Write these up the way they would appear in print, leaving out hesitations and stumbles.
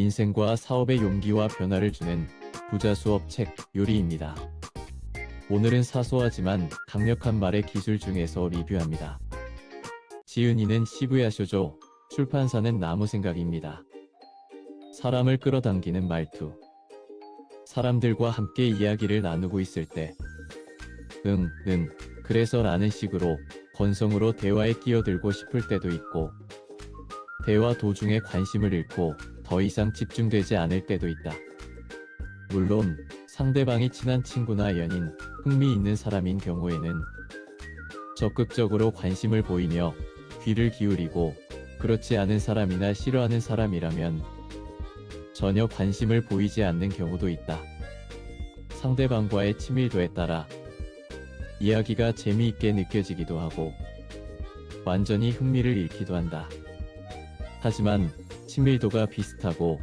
인생과 사업의 용기와 변화를 주는 부자 수업 책 요리입니다. 오늘은 사소하지만 강력한 말의 기술 중에서 리뷰합니다. 지은이는 시부야 쇼조, 출판사는 나무생각입니다. 사람을 끌어당기는 말투. 사람들과 함께 이야기를 나누고 있을 때 그래서 라는 식으로 건성으로 대화에 끼어들고 싶을 때도 있고, 대화 도중에 관심을 잃고 더 이상 집중되지 않을 때도 있다. 물론 상대방이 친한 친구나 연인, 흥미있는 사람인 경우에는 적극적으로 관심을 보이며 귀를 기울이고, 그렇지 않은 사람이나 싫어하는 사람이라면 전혀 관심을 보이지 않는 경우도 있다. 상대방과의 친밀도에 따라 이야기가 재미있게 느껴지기도 하고 완전히 흥미를 잃기도 한다. 하지만 친밀도가 비슷하고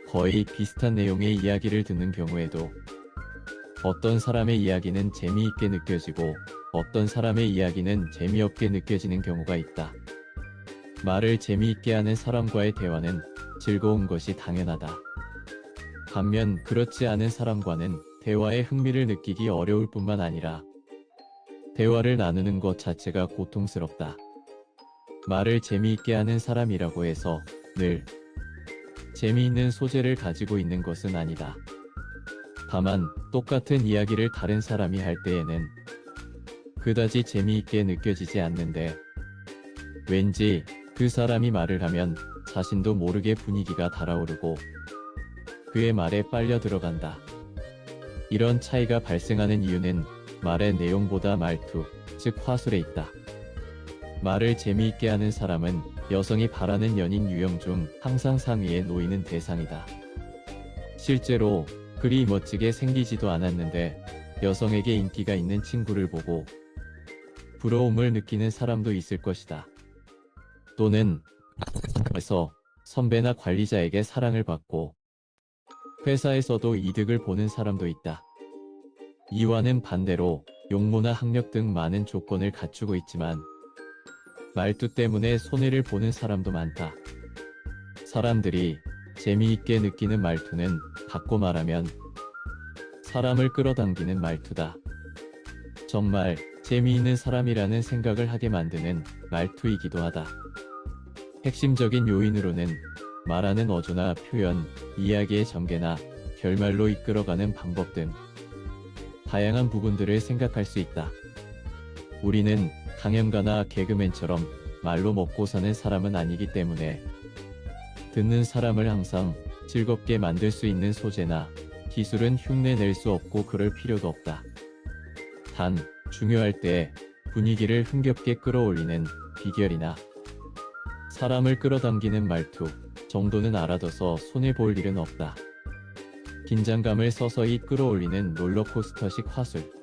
거의 비슷한 내용의 이야기를 듣는 경우에도 어떤 사람의 이야기는 재미있게 느껴지고 어떤 사람의 이야기는 재미없게 느껴지는 경우가 있다. 말을 재미있게 하는 사람과의 대화는 즐거운 것이 당연하다. 반면 그렇지 않은 사람과는 대화에 흥미를 느끼기 어려울 뿐만 아니라 대화를 나누는 것 자체가 고통스럽다. 말을 재미있게 하는 사람이라고 해서 늘 재미있는 소재를 가지고 있는 것은 아니다. 다만 똑같은 이야기를 다른 사람이 할 때에는 그다지 재미있게 느껴지지 않는데, 왠지 그 사람이 말을 하면 자신도 모르게 분위기가 달아오르고 그의 말에 빨려 들어간다. 이런 차이가 발생하는 이유는 말의 내용보다 말투, 즉 화술에 있다. 말을 재미있게 하는 사람은 여성이 바라는 연인 유형 중 항상 상위에 놓이는 대상이다. 실제로 그리 멋지게 생기지도 않았는데 여성에게 인기가 있는 친구를 보고 부러움을 느끼는 사람도 있을 것이다. 또는 회사에서 선배나 관리자에게 사랑을 받고 회사에서도 이득을 보는 사람도 있다. 이와는 반대로 용모나 학력 등 많은 조건을 갖추고 있지만 말투 때문에 손해를 보는 사람도 많다. 사람들이 재미있게 느끼는 말투는 바꿔 말하면 사람을 끌어당기는 말투다. 정말 재미있는 사람이라는 생각을 하게 만드는 말투이기도 하다. 핵심적인 요인으로는 말하는 어조나 표현, 이야기의 전개나 결말로 이끌어가는 방법 등 다양한 부분들을 생각할 수 있다. 우리는 강연가나 개그맨처럼 말로 먹고 사는 사람은 아니기 때문에 듣는 사람을 항상 즐겁게 만들 수 있는 소재나 기술은 흉내낼 수 없고 그럴 필요도 없다. 단, 중요할 때 분위기를 흥겹게 끌어올리는 비결이나 사람을 끌어당기는 말투 정도는 알아둬서 손해볼 일은 없다. 긴장감을 서서히 끌어올리는 롤러코스터식 화술.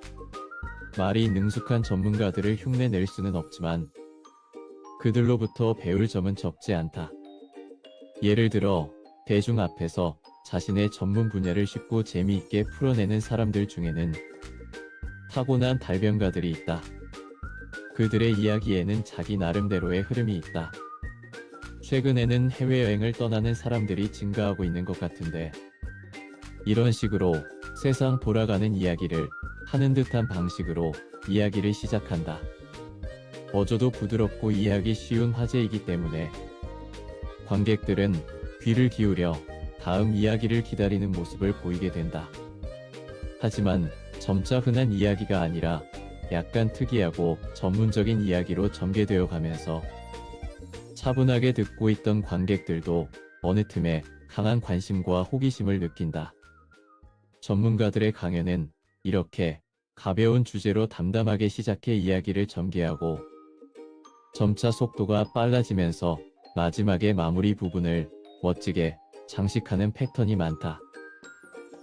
말이 능숙한 전문가들을 흉내낼 수는 없지만 그들로부터 배울 점은 적지 않다. 예를 들어 대중 앞에서 자신의 전문 분야를 쉽고 재미있게 풀어내는 사람들 중에는 타고난 달변가들이 있다. 그들의 이야기에는 자기 나름대로의 흐름이 있다. 최근에는 해외여행을 떠나는 사람들이 증가하고 있는 것 같은데, 이런 식으로 세상 돌아가는 이야기를 하는 듯한 방식으로 이야기를 시작한다. 어조도 부드럽고 이해하기 쉬운 화제이기 때문에 관객들은 귀를 기울여 다음 이야기를 기다리는 모습을 보이게 된다. 하지만 점차 흔한 이야기가 아니라 약간 특이하고 전문적인 이야기로 전개되어 가면서 차분하게 듣고 있던 관객들도 어느 틈에 강한 관심과 호기심을 느낀다. 전문가들의 강연은 이렇게 가벼운 주제로 담담하게 시작해 이야기를 전개하고 점차 속도가 빨라지면서 마지막에 마무리 부분을 멋지게 장식하는 패턴이 많다.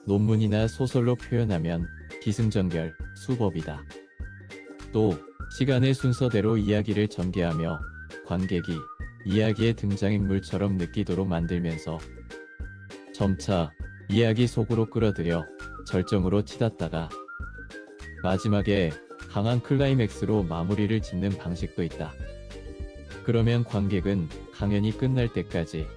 논문이나 소설로 표현하면 기승전결, 수법이다. 또 시간의 순서대로 이야기를 전개하며 관객이 이야기의 등장인물처럼 느끼도록 만들면서 점차 이야기 속으로 끌어들여 절정으로 치닫다가 마지막에 강한 클라이맥스로 마무리를 짓는 방식도 있다. 그러면 관객은 강연이 끝날 때까지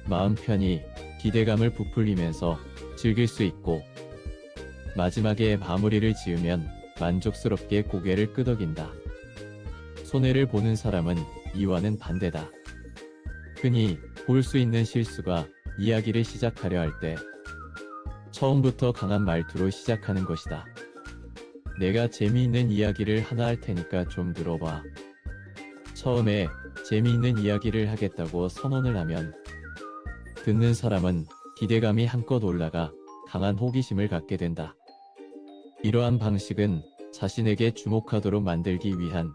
마음 편히 기대감을 부풀리면서 즐길 수 있고, 마지막에 마무리를 지으면 만족스럽게 고개를 끄덕인다. 손해를 보는 사람은 이와는 반대다. 흔히 볼 수 있는 실수가 이야기를 시작하려 할 때 처음부터 강한 말투로 시작하는 것이다. 내가 재미있는 이야기를 하나 할 테니까 좀 들어봐. 처음에 재미있는 이야기를 하겠다고 선언을 하면 듣는 사람은 기대감이 한껏 올라가 강한 호기심을 갖게 된다. 이러한 방식은 자신에게 주목하도록 만들기 위한,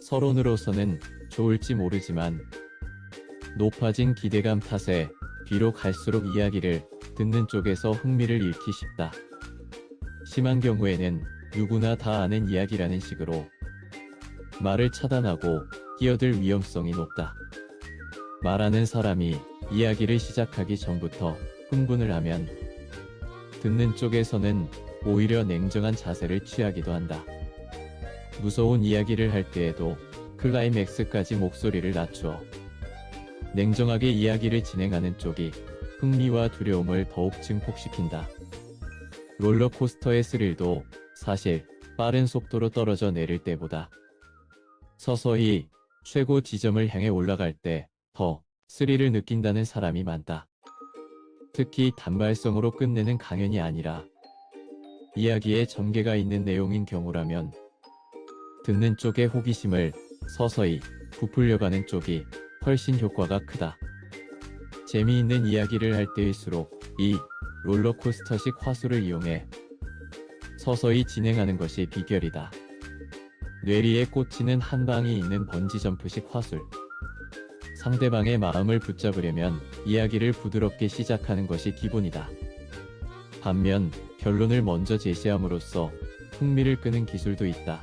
서론으로서는 좋을지 모르지만 높아진 기대감 탓에 뒤로 갈수록 이야기를 듣는 쪽에서 흥미를 잃기 쉽다. 심한 경우에는 누구나 다 아는 이야기라는 식으로 말을 차단하고 끼어들 위험성이 높다. 말하는 사람이 이야기를 시작하기 전부터 흥분을 하면 듣는 쪽에서는 오히려 냉정한 자세를 취하기도 한다. 무서운 이야기를 할 때에도 클라이맥스까지 목소리를 낮추어 냉정하게 이야기를 진행하는 쪽이 흥미와 두려움을 더욱 증폭시킨다. 롤러코스터의 스릴도 사실 빠른 속도로 떨어져 내릴 때보다 서서히 최고 지점을 향해 올라갈 때 더 스릴을 느낀다는 사람이 많다. 특히 단발성으로 끝내는 강연이 아니라 이야기에 전개가 있는 내용인 경우라면 듣는 쪽의 호기심을 서서히 부풀려가는 쪽이 훨씬 효과가 크다. 재미있는 이야기를 할 때일수록 이 롤러코스터식 화술을 이용해 서서히 진행하는 것이 비결이다. 뇌리에 꽂히는 한 방이 있는 번지점프식 화술. 상대방의 마음을 붙잡으려면 이야기를 부드럽게 시작하는 것이 기본이다. 반면 결론을 먼저 제시함으로써 흥미를 끄는 기술도 있다.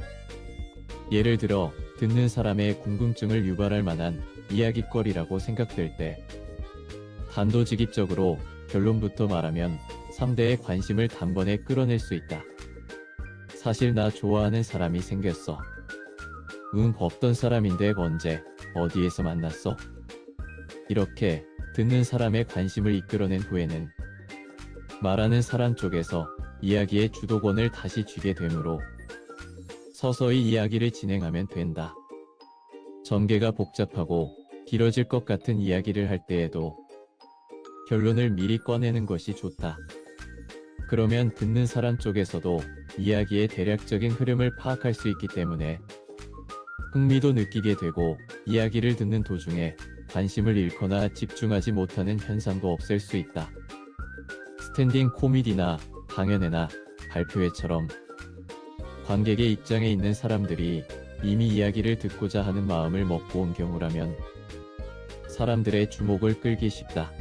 예를 들어 듣는 사람의 궁금증을 유발할 만한 이야깃거리라고 생각될 때 단도직입적으로 결론부터 말하면 상대의 관심을 단번에 끌어낼 수 있다. 사실 나 좋아하는 사람이 생겼어. 응, 어떤 사람인데 언제, 어디에서 만났어? 이렇게 듣는 사람의 관심을 이끌어낸 후에는 말하는 사람 쪽에서 이야기의 주도권을 다시 쥐게 되므로 서서히 이야기를 진행하면 된다. 전개가 복잡하고 길어질 것 같은 이야기를 할 때에도 결론을 미리 꺼내는 것이 좋다. 그러면 듣는 사람 쪽에서도 이야기의 대략적인 흐름을 파악할 수 있기 때문에 흥미도 느끼게 되고 이야기를 듣는 도중에 관심을 잃거나 집중하지 못하는 현상도 없앨 수 있다. 스탠딩 코미디나 강연회나 발표회처럼 관객의 입장에 있는 사람들이 이미 이야기를 듣고자 하는 마음을 먹고 온 경우라면 사람들의 주목을 끌기 쉽다.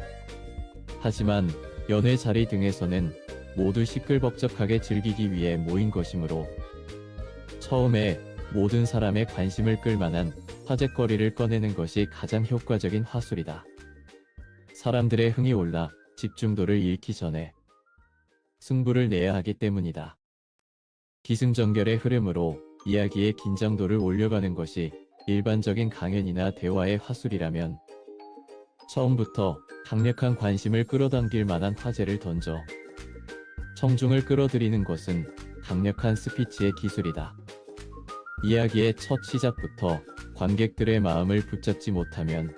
하지만 연회 자리 등에서는 모두 시끌벅적하게 즐기기 위해 모인 것이므로 처음에 모든 사람의 관심을 끌만한 화제거리를 꺼내는 것이 가장 효과적인 화술이다. 사람들의 흥이 올라 집중도를 잃기 전에 승부를 내야 하기 때문이다. 기승전결의 흐름으로 이야기의 긴장도를 올려가는 것이 일반적인 강연이나 대화의 화술이라면 처음부터 강력한 관심을 끌어당길 만한 화제를 던져 청중을 끌어들이는 것은 강력한 스피치의 기술이다. 이야기의 첫 시작부터 관객들의 마음을 붙잡지 못하면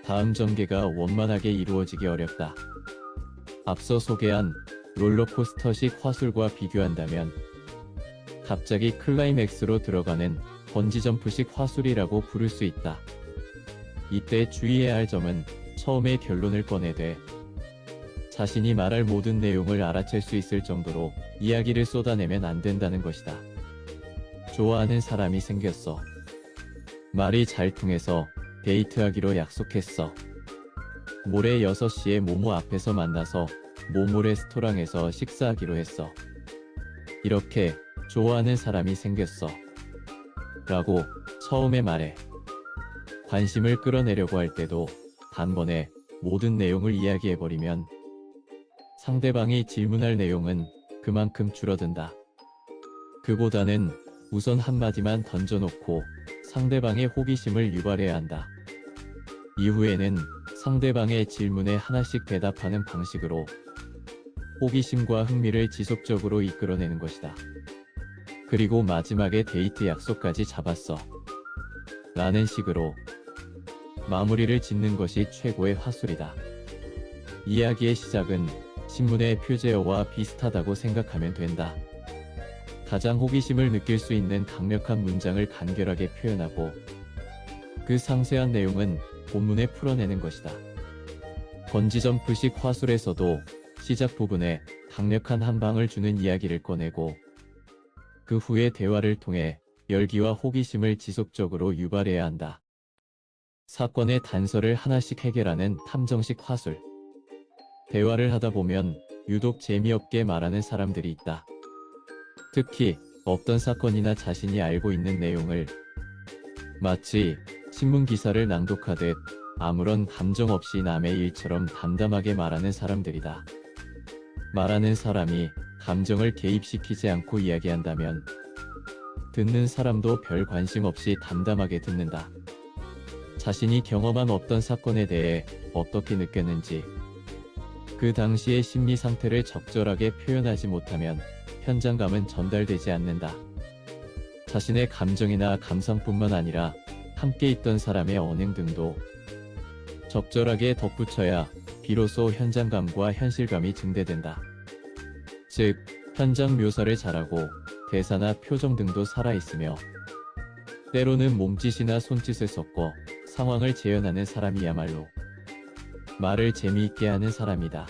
다음 전개가 원만하게 이루어지기 어렵다. 앞서 소개한 롤러코스터식 화술과 비교한다면 갑자기 클라이맥스로 들어가는 번지점프식 화술이라고 부를 수 있다. 이때 주의해야 할 점은 처음에 결론을 꺼내되 자신이 말할 모든 내용을 알아챌 수 있을 정도로 이야기를 쏟아내면 안 된다는 것이다. 좋아하는 사람이 생겼어. 말이 잘 통해서 데이트하기로 약속했어. 모레 6시에 모모 앞에서 만나서 모모 레스토랑에서 식사하기로 했어. 이렇게 좋아하는 사람이 생겼어. 라고 처음에 말해. 관심을 끌어내려고 할 때도 단번에 모든 내용을 이야기해버리면 상대방이 질문할 내용은 그만큼 줄어든다. 그보다는 우선 한마디만 던져놓고 상대방의 호기심을 유발해야 한다. 이후에는 상대방의 질문에 하나씩 대답하는 방식으로 호기심과 흥미를 지속적으로 이끌어내는 것이다. 그리고 마지막에 데이트 약속까지 잡았어. 라는 식으로 마무리를 짓는 것이 최고의 화술이다. 이야기의 시작은 신문의 표제어와 비슷하다고 생각하면 된다. 가장 호기심을 느낄 수 있는 강력한 문장을 간결하게 표현하고 그 상세한 내용은 본문에 풀어내는 것이다. 번지점프식 화술에서도 시작 부분에 강력한 한 방을 주는 이야기를 꺼내고 그 후에 대화를 통해 열기와 호기심을 지속적으로 유발해야 한다. 사건의 단서를 하나씩 해결하는 탐정식 화술. 대화를 하다 보면 유독 재미없게 말하는 사람들이 있다. 특히 없던 사건이나 자신이 알고 있는 내용을 마치 신문 기사를 낭독하듯 아무런 감정 없이 남의 일처럼 담담하게 말하는 사람들이다. 말하는 사람이 감정을 개입시키지 않고 이야기한다면 듣는 사람도 별 관심 없이 담담하게 듣는다. 자신이 경험한 어떤 사건에 대해 어떻게 느꼈는지 그 당시의 심리 상태를 적절하게 표현하지 못하면 현장감은 전달되지 않는다. 자신의 감정이나 감상뿐만 아니라 함께 있던 사람의 언행 등도 적절하게 덧붙여야 비로소 현장감과 현실감이 증대된다. 즉, 현장 묘사를 잘하고 대사나 표정 등도 살아있으며 때로는 몸짓이나 손짓을 섞어 상황을 재현하는 사람이야말로 말을 재미있게 하는 사람이다.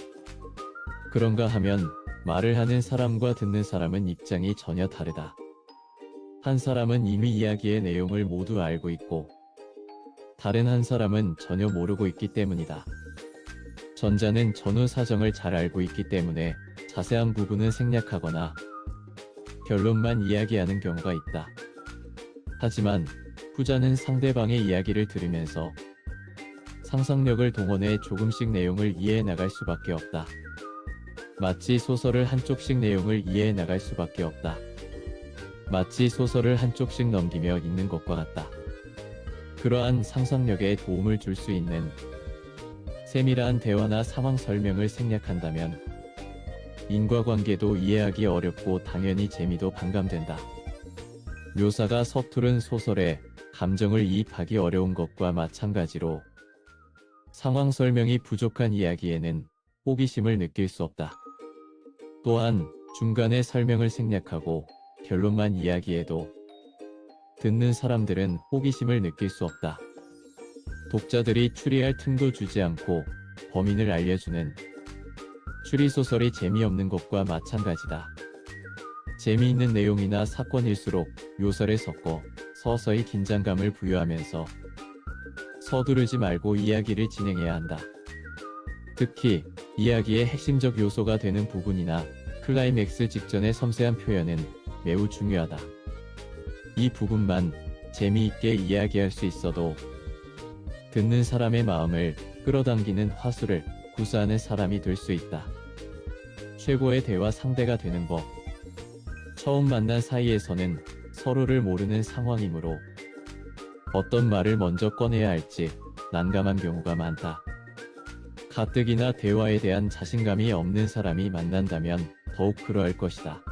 그런가 하면 말을 하는 사람과 듣는 사람은 입장이 전혀 다르다. 한 사람은 이미 이야기의 내용을 모두 알고 있고 다른 한 사람은 전혀 모르고 있기 때문이다. 전자는 전후 사정을 잘 알고 있기 때문에 자세한 부분은 생략하거나 결론만 이야기하는 경우가 있다. 하지만 후자는 상대방의 이야기를 들으면서 상상력을 동원해 조금씩 내용을 이해해 나갈 수밖에 없다. 마치 소설을 한쪽씩 내용을 이해해 나갈 수밖에 없다. 마치 소설을 한쪽씩 넘기며 읽는 것과 같다. 그러한 상상력에 도움을 줄 수 있는 세밀한 대화나 상황 설명을 생략한다면 인과관계도 이해하기 어렵고 당연히 재미도 반감된다. 묘사가 서투른 소설에 감정을 이입하기 어려운 것과 마찬가지로 상황 설명이 부족한 이야기에는 호기심을 느낄 수 없다. 또한 중간에 설명을 생략하고 결론만 이야기해도 듣는 사람들은 호기심을 느낄 수 없다. 독자들이 추리할 틈도 주지 않고 범인을 알려주는 추리소설이 재미없는 것과 마찬가지다. 재미있는 내용이나 사건일수록 묘사를 섞어 서서히 긴장감을 부여하면서 서두르지 말고 이야기를 진행해야 한다. 특히 이야기의 핵심적 요소가 되는 부분이나 클라이맥스 직전의 섬세한 표현은 매우 중요하다. 이 부분만 재미있게 이야기할 수 있어도 듣는 사람의 마음을 끌어당기는 화술을 구사하는 사람이 될 수 있다. 최고의 대화 상대가 되는 법. 처음 만난 사이에서는 서로를 모르는 상황이므로 어떤 말을 먼저 꺼내야 할지 난감한 경우가 많다. 가뜩이나 대화에 대한 자신감이 없는 사람이 만난다면 더욱 그러할 것이다.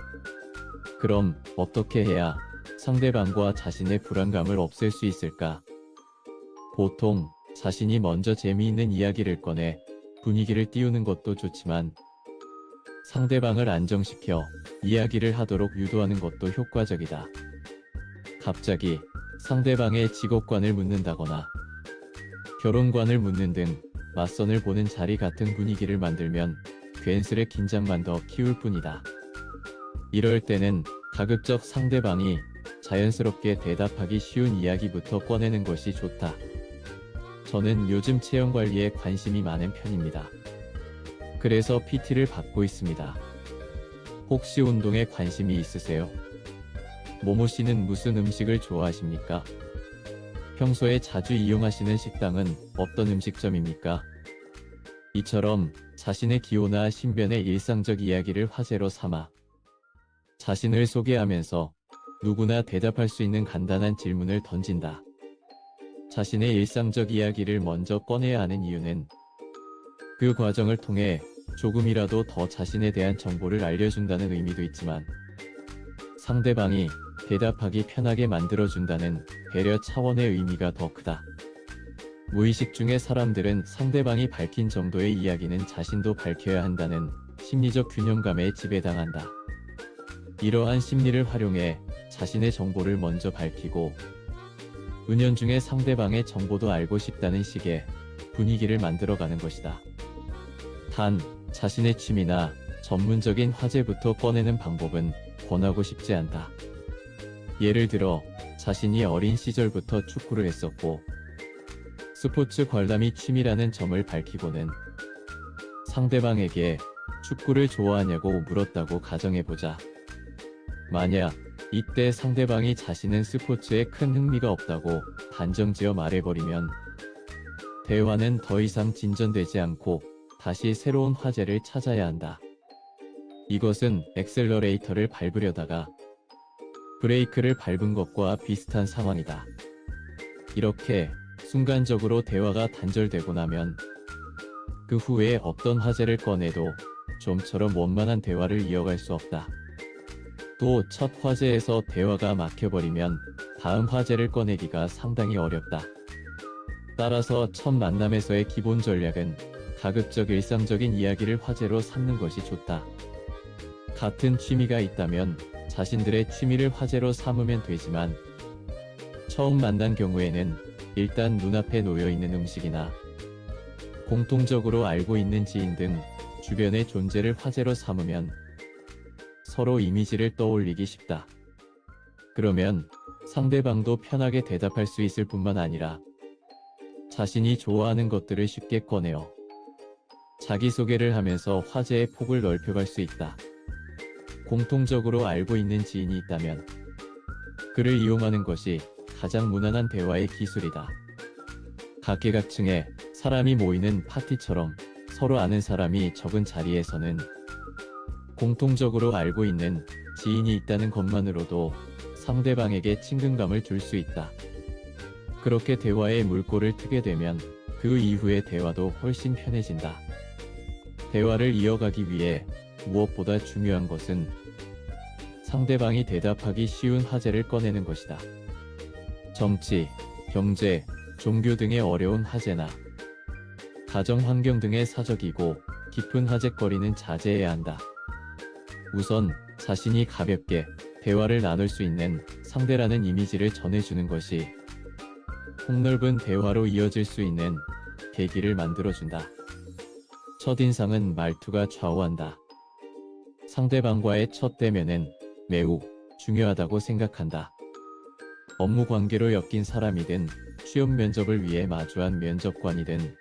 그럼 어떻게 해야 상대방과 자신의 불안감을 없앨 수 있을까? 보통 자신이 먼저 재미있는 이야기를 꺼내 분위기를 띄우는 것도 좋지만 상대방을 안정시켜 이야기를 하도록 유도하는 것도 효과적이다. 갑자기 상대방의 직업관을 묻는다거나 결혼관을 묻는 등 맞선을 보는 자리 같은 분위기를 만들면 괜스레 긴장만 더 키울 뿐이다. 이럴 때는 가급적 상대방이 자연스럽게 대답하기 쉬운 이야기부터 꺼내는 것이 좋다. 저는 요즘 체형관리에 관심이 많은 편입니다. 그래서 PT를 받고 있습니다. 혹시 운동에 관심이 있으세요? 모모 씨는 무슨 음식을 좋아하십니까? 평소에 자주 이용하시는 식당은 어떤 음식점입니까? 이처럼 자신의 기호나 신변의 일상적 이야기를 화제로 삼아 자신을 소개하면서 누구나 대답할 수 있는 간단한 질문을 던진다. 자신의 일상적 이야기를 먼저 꺼내야 하는 이유는 그 과정을 통해 조금이라도 더 자신에 대한 정보를 알려준다는 의미도 있지만 상대방이 대답하기 편하게 만들어준다는 배려 차원의 의미가 더 크다. 무의식 중에 사람들은 상대방이 밝힌 정도의 이야기는 자신도 밝혀야 한다는 심리적 균형감에 지배당한다. 이러한 심리를 활용해 자신의 정보를 먼저 밝히고 은연중에 상대방의 정보도 알고 싶다는 식의 분위기를 만들어가는 것이다. 단, 자신의 취미나 전문적인 화제부터 꺼내는 방법은 권하고 싶지 않다. 예를 들어, 자신이 어린 시절부터 축구를 했었고 스포츠 관람이 취미라는 점을 밝히고는 상대방에게 축구를 좋아하냐고 물었다고 가정해보자. 만약 이때 상대방이 자신은 스포츠에 큰 흥미가 없다고 단정지어 말해버리면 대화는 더 이상 진전되지 않고 다시 새로운 화제를 찾아야 한다. 이것은 엑셀러레이터를 밟으려다가 브레이크를 밟은 것과 비슷한 상황이다. 이렇게 순간적으로 대화가 단절되고 나면 그 후에 어떤 화제를 꺼내도 좀처럼 원만한 대화를 이어갈 수 없다. 또 첫 화제에서 대화가 막혀버리면 다음 화제를 꺼내기가 상당히 어렵다. 따라서 첫 만남에서의 기본 전략은 가급적 일상적인 이야기를 화제로 삼는 것이 좋다. 같은 취미가 있다면 자신들의 취미를 화제로 삼으면 되지만 처음 만난 경우에는 일단 눈앞에 놓여있는 음식이나 공통적으로 알고 있는 지인 등 주변의 존재를 화제로 삼으면 서로 이미지를 떠올리기 쉽다. 그러면 상대방도 편하게 대답할 수 있을 뿐만 아니라 자신이 좋아하는 것들을 쉽게 꺼내어 자기소개를 하면서 화제의 폭을 넓혀갈 수 있다. 공통적으로 알고 있는 지인이 있다면 그를 이용하는 것이 가장 무난한 대화의 기술이다. 각계각층의 사람이 모이는 파티처럼 서로 아는 사람이 적은 자리에서는 공통적으로 알고 있는 지인이 있다는 것만으로도 상대방에게 친근감을 줄 수 있다. 그렇게 대화의 물꼬를 트게 되면 그 이후의 대화도 훨씬 편해진다. 대화를 이어가기 위해 무엇보다 중요한 것은 상대방이 대답하기 쉬운 화제를 꺼내는 것이다. 정치, 경제, 종교 등의 어려운 화제나 가정 환경 등의 사적이고 깊은 화제거리는 자제해야 한다. 우선 자신이 가볍게 대화를 나눌 수 있는 상대라는 이미지를 전해주는 것이 폭넓은 대화로 이어질 수 있는 계기를 만들어준다. 첫인상은 말투가 좌우한다. 상대방과의 첫 대면은 매우 중요하다고 생각한다. 업무 관계로 엮인 사람이든 취업 면접을 위해 마주한 면접관이든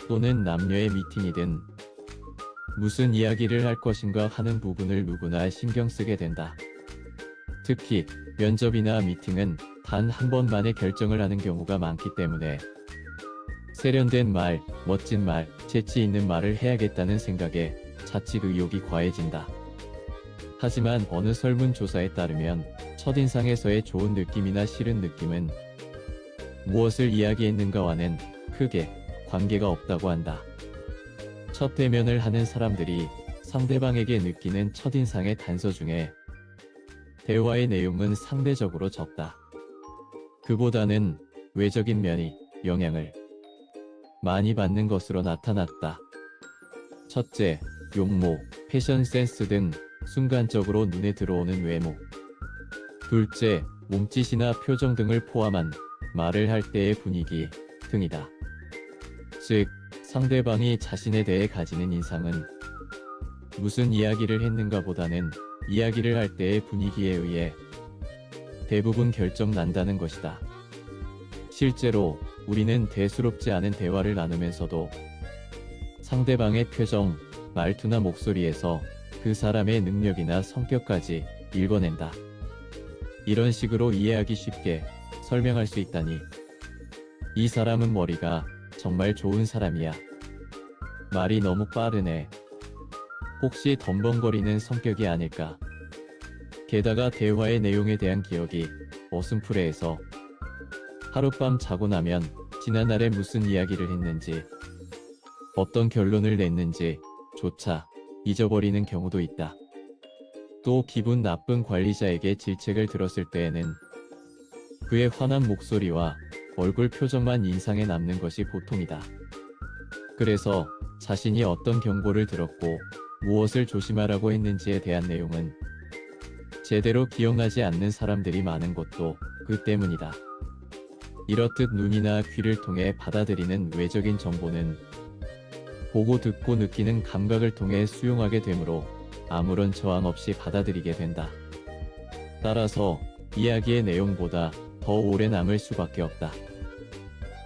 또는 남녀의 미팅이든 무슨 이야기를 할 것인가 하는 부분을 누구나 신경 쓰게 된다. 특히 면접이나 미팅은 단 한 번만에 결정을 하는 경우가 많기 때문에 세련된 말, 멋진 말, 재치 있는 말을 해야겠다는 생각에 자칫 의욕이 과해진다. 하지만 어느 설문조사에 따르면 첫인상에서의 좋은 느낌이나 싫은 느낌은 무엇을 이야기했는가와는 크게 관계가 없다고 한다. 첫 대면을 하는 사람들이 상대방에게 느끼는 첫인상의 단서 중에 대화의 내용은 상대적으로 적다. 그보다는 외적인 면이 영향을 많이 받는 것으로 나타났다. 첫째, 용모, 패션 센스 등 순간적으로 눈에 들어오는 외모. 둘째, 몸짓이나 표정 등을 포함한 말을 할 때의 분위기 등이다. 즉, 상대방이 자신에 대해 가지는 인상은 무슨 이야기를 했는가 보다는 이야기를 할 때의 분위기에 의해 대부분 결정난다는 것이다. 실제로 우리는 대수롭지 않은 대화를 나누면서도 상대방의 표정, 말투나 목소리에서 그 사람의 능력이나 성격까지 읽어낸다. 이런 식으로 이해하기 쉽게 설명할 수 있다니 이 사람은 머리가 정말 좋은 사람이야. 말이 너무 빠르네. 혹시 덤벙거리는 성격이 아닐까? 게다가 대화의 내용에 대한 기억이 어슴푸레해서 하룻밤 자고 나면 지난날에 무슨 이야기를 했는지, 어떤 결론을 냈는지 조차 잊어버리는 경우도 있다. 또 기분 나쁜 관리자에게 질책을 들었을 때에는 그의 환한 목소리와 얼굴 표정만 인상에 남는 것이 보통이다. 그래서 자신이 어떤 경고를 들었고 무엇을 조심하라고 했는지에 대한 내용은 제대로 기억나지 않는 사람들이 많은 것도 그 때문이다. 이렇듯 눈이나 귀를 통해 받아들이는 외적인 정보는 보고 듣고 느끼는 감각을 통해 수용하게 되므로 아무런 저항 없이 받아들이게 된다. 따라서 이야기의 내용보다 더 오래 남을 수밖에 없다.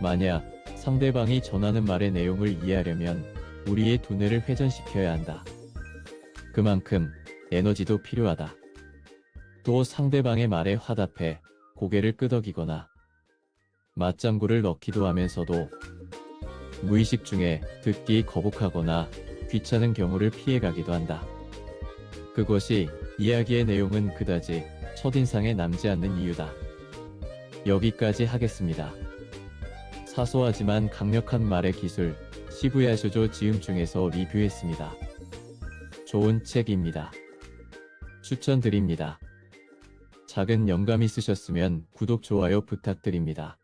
만약 상대방이 전하는 말의 내용을 이해하려면 우리의 두뇌를 회전시켜야 한다. 그만큼 에너지도 필요하다. 또 상대방의 말에 화답해 고개를 끄덕이거나 맞장구를 넣기도 하면서도 무의식 중에 듣기 거북하거나 귀찮은 경우를 피해가기도 한다. 그것이 이야기의 내용은 그다지 첫인상에 남지 않는 이유다. 여기까지 하겠습니다. 사소하지만 강력한 말의 기술 시부야 쇼조 지음중에서 리뷰했습니다. 좋은 책입니다. 추천드립니다. 작은 영감 있으셨으면 구독, 좋아요 부탁드립니다.